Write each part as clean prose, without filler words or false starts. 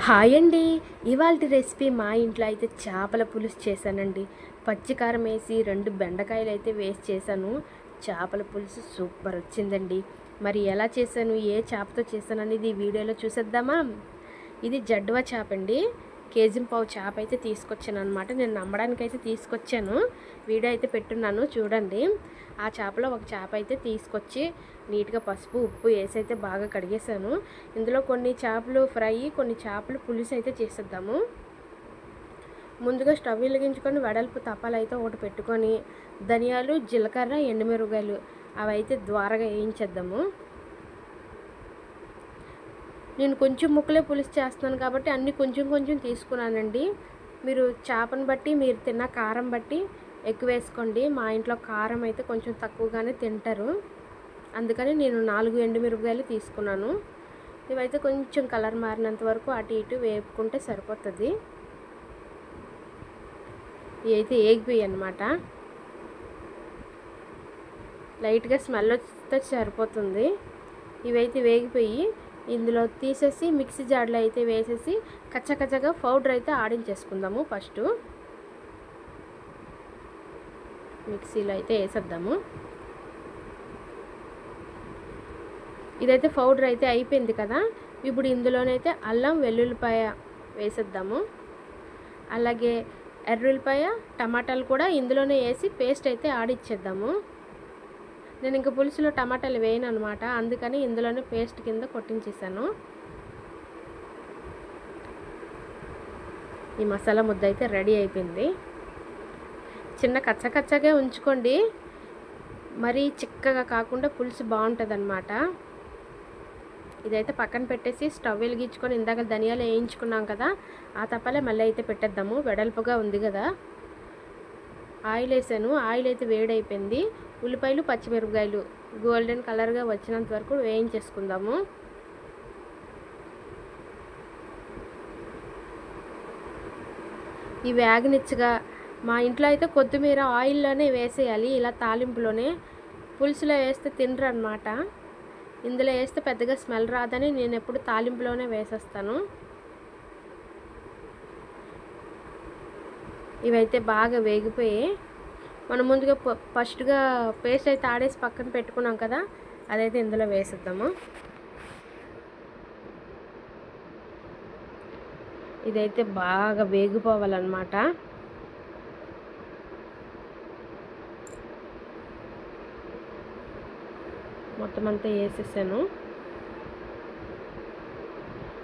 Hi అండి. ఇవాల్టి recipe మా ఇంట్లో అయితే చేపల పులుసు చేశానండి. పచ్చికారం వేసి 2 బెండకాయలు అయితే వేసి చేశాను. చేపల పులుసు సూపర్ వచ్చిందండి. మరి ఎలా చేశాను, ఏ చేపతో చేశాను అనేది ఈ వీడియోలో చూసేద్దామా? ఇది జడ్వా చేప అండి. కేజీ-పావు చేప అయితే తీసుకొచ్చాను అనమాట. నేను నమ్మడానికైతే తీసుకొచ్చాను. వీడియో అయితే పెట్టున్నాను చూడండి. ఆ చేపలో ఒక చేప అయితే తీసుకొచ్చి నీట్గా పసుపు ఉప్పు వేసి అయితే బాగా కడిగేసాను. ఇందులో కొన్ని చేపలు ఫ్రై, కొన్ని చేపలు పులుసు అయితే చేసేద్దాము. ముందుగా స్టవ్ వెలిగించుకొని వెడల్పు తపాలు అయితే ఒకటి పెట్టుకొని ధనియాలు, జీలకర్ర, ఎండుమిరపకాయలు అవి అయితే ద్వారగా వేయించేద్దాము. నేను కొంచెం ముక్కలే పులుసు చేస్తున్నాను కాబట్టి అన్నీ కొంచెం కొంచెం తీసుకున్నానండి. మీరు చేపను బట్టి, మీరు తిన్న కారం బట్టి ఎక్కువ వేసుకోండి. మా ఇంట్లో కారం అయితే కొంచెం తక్కువగానే తింటారు, అందుకని నేను 4 ఎండుమిరపకాయలు తీసుకున్నాను. ఇవైతే కొంచెం కలర్ మారినంత వరకు అటు ఇటు వేపుకుంటే సరిపోతుంది. ఇవి అయితే ఏగిపోయాయి అన్నమాట. లైట్గా స్మెల్ వస్తే సరిపోతుంది. ఇవైతే వేగిపోయి ఇందులో తీసేసి మిక్సీ జార్లో అయితే వేసేసి కచ్చకచ్చగా పౌడర్ అయితే ఆడించేసుకుందాము. ఫస్ట్ మిక్సీలో అయితే వేసేద్దాము. ఇదైతే పౌడర్ అయితే అయిపోయింది కదా. ఇప్పుడు ఇందులోనైతే అల్లం వెల్లుల్లిపాయ వేసేద్దాము. అలాగే ఎర్రుల్లిపాయ, టమాటాలు కూడా ఇందులోనే వేసి పేస్ట్ అయితే ఆడిచ్చేద్దాము. నేను ఇంకా పులుసులో టమాటాలు వేయను అనమాట, అందుకని ఇందులోనే పేస్ట్ కింద కొట్టించేసాను. ఈ మసాలా ముద్ద అయితే రెడీ అయిపోయింది. చిన్న కచ్చకచ్చగా ఉంచుకోండి, మరీ చిక్కగా కాకుండా పులుసు బాగుంటుంది అన్నమాట. ఇదైతే పక్కన పెట్టేసి స్టవ్ వెలిగించుకొని ఇందాక ధనియాలు వేయించుకున్నాం కదా, ఆ తప్పలే మళ్ళీ అయితే పెట్టేద్దాము. వెడల్పుగా ఉంది కదా. ఆయిల్ వేసాను, ఆయిల్ అయితే వేడైపోయింది. ఉల్లిపాయలు, పచ్చిమిరపకాయలు గోల్డెన్ కలర్గా వచ్చినంత వరకు వేయించేసుకుందాము. ఈ వేగనిచ్చగా మా ఇంట్లో అయితే కొత్తిమీర ఆయిల్లోనే వేసేయాలి, ఇలా తాలింపులోనే. పులుసులో వేస్తే తినరు అనమాట. ఇందులో వేస్తే పెద్దగా స్మెల్ రాదని నేను ఎప్పుడు తాలింపులోనే వేసేస్తాను. ఇవైతే బాగా వేగిపోయి మనం ముందుగా ఫస్ట్గా పేస్ట్ అయితే ఆడేసి పక్కన పెట్టుకున్నాం కదా, అదైతే ఇందులో వేసేద్దాము. ఇదైతే బాగా వేగిపోవాలన్నమాట. మొత్తం అంతా వేసేసాను.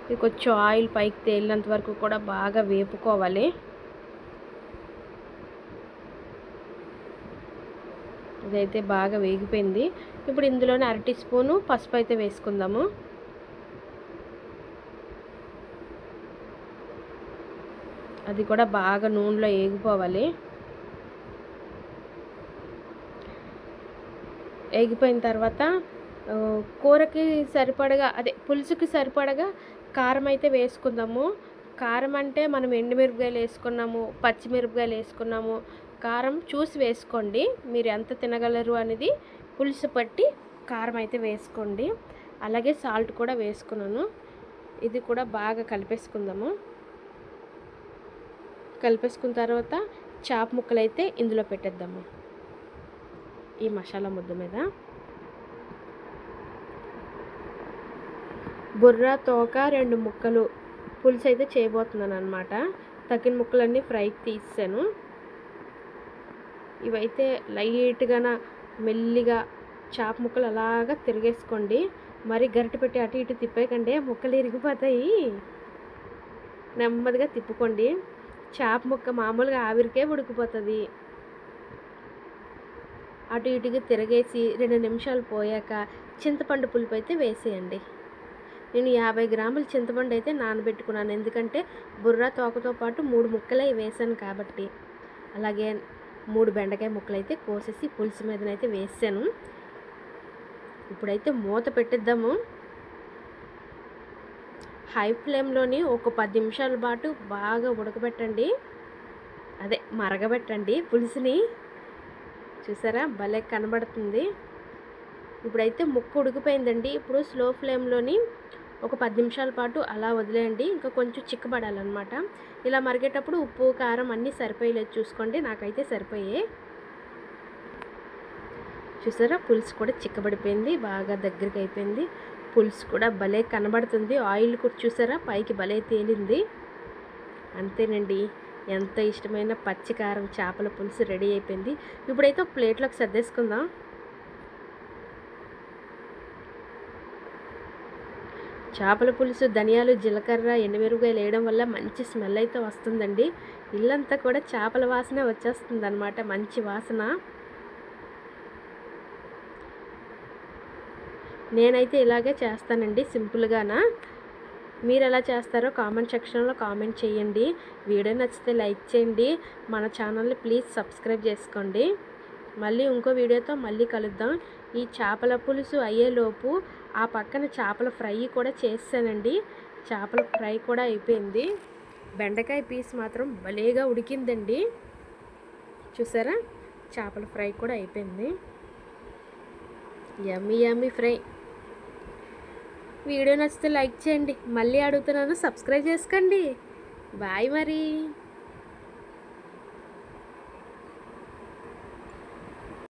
ఇది కొంచెం ఆయిల్ పైకి తేలినంత వరకు కూడా బాగా వేపుకోవాలి. ఇదైతే బాగా వేగిపోయింది. ఇప్పుడు ఇందులోనే 1/2 టీ స్పూను పసుపు అయితే వేసుకుందాము. అది కూడా బాగా నూనెలో వేగిపోవాలి. వేగిపోయిన తర్వాత కూరకి సరిపడగా, అదే పులుసుకి సరిపడగా కారం అయితే వేసుకుందాము. కారం అంటే మనం ఎండుమిరపకాయలు వేసుకున్నాము, పచ్చిమిరపకాయలు వేసుకున్నాము. కారం చూసి వేసుకోండి, మీరు ఎంత తినగలరు అనేది పులుసు పట్టి కారం అయితే వేసుకోండి. అలాగే సాల్ట్ కూడా వేసుకున్నాను. ఇది కూడా బాగా కలిపేసుకుందాము. కలిపేసుకున్న తర్వాత చేప ముక్కలు అయితే ఇందులో పెట్టేద్దాము. ఈ మసాలా ముద్ద మీద బుర్ర, తోక 2 ముక్కలు పులుసు అయితే చేయబోతున్నాను అనమాట. తగ్గిన ముక్కలన్నీ ఫ్రైకి తీసాను. ఇవైతే లైట్గా మెల్లిగా చేప ముక్కలు అలాగా తిరిగేసుకోండి. మరి గరిటె పెట్టి అటు ఇటు తిప్పేయకండి, ముక్కలు ఇరిగిపోతాయి. నెమ్మదిగా తిప్పుకోండి. చేప ముక్క మామూలుగా ఆవిరికే ఉడికిపోతుంది. అటు ఇటుగా తిరగేసి 2 నిమిషాలు పోయాక చింతపండు పులుపు అయితే వేసేయండి. నేను 50 గ్రాముల చింతపండు అయితే నానబెట్టుకున్నాను, ఎందుకంటే బుర్ర తోకతో పాటు 3 ముక్కలే వేసాను కాబట్టి. అలాగే 3 బెండకాయ ముక్కలు అయితే కోసేసి పులుసు మీదనైతే వేసాను. ఇప్పుడైతే మూత పెట్టిద్దాము. హై ఫ్లేమ్లోని ఒక 10 నిమిషాల పాటు బాగా ఉడకబెట్టండి, అదే మరగబెట్టండి పులుసుని. చూసారా భలే కనబడుతుంది. ఇప్పుడైతే ముక్క ఉడికిపోయిందండి. ఇప్పుడు స్లో ఫ్లేమ్లోని ఒక 10 నిమిషాల పాటు అలా వదిలేయండి. ఇంకా కొంచెం చిక్కబడాలన్నమాట. ఇలా మరిగేటప్పుడు ఉప్పు, కారం అన్నీ సరిపోయేలేదు చూసుకోండి. నాకైతే సరిపోయాయి. చూసారా పులుసు కూడా చిక్కబడిపోయింది, బాగా దగ్గరికి అయిపోయింది. పులుసు కూడా భలే కనబడుతుంది. ఆయిల్ కూడా చూసారా పైకి భలే తేలింది. అంతేనండి, ఎంత ఇష్టమైన పచ్చికారం చేపల పులుసు రెడీ అయిపోయింది. ఇప్పుడైతే ఒక ప్లేట్లోకి సర్దేసుకుందాం. చేపల పులుసు ధనియాలు, జీలకర్ర, ఎండుమిరపకాయలు వేయడం వల్ల మంచి స్మెల్ అయితే వస్తుందండి. ఇల్లంతా కూడా చేపల వాసనే వచ్చేస్తుంది అనమాట, మంచి వాసన. నేనైతే ఇలాగే చేస్తానండి, సింపుల్గానా. మీరు ఎలా చేస్తారో కామెంట్ సెక్షన్లో కామెంట్ చేయండి. వీడియో నచ్చితే లైక్ చేయండి. మన ఛానల్ని ప్లీజ్ సబ్స్క్రైబ్ చేసుకోండి. మళ్ళీ ఇంకో వీడియోతో మళ్ళీ కలుద్దాం. ఈ చేపల పులుసు అయ్యేలోపు ఆ పక్కన చేపల ఫ్రై కూడా చేసానండి. చేపల ఫ్రై కూడా అయిపోయింది. బెండకాయ పీస్ మాత్రం భలేగా ఉడికిందండి. చూసారా చేపల ఫ్రై కూడా అయిపోయింది. యమ్మీ యమ్మీ ఫ్రై. వీడియో నచ్చితే లైక్ చేయండి. మళ్ళీ అడుగుతున్నాను, సబ్స్క్రైబ్ చేసుకోండి. బాయ్ మరి.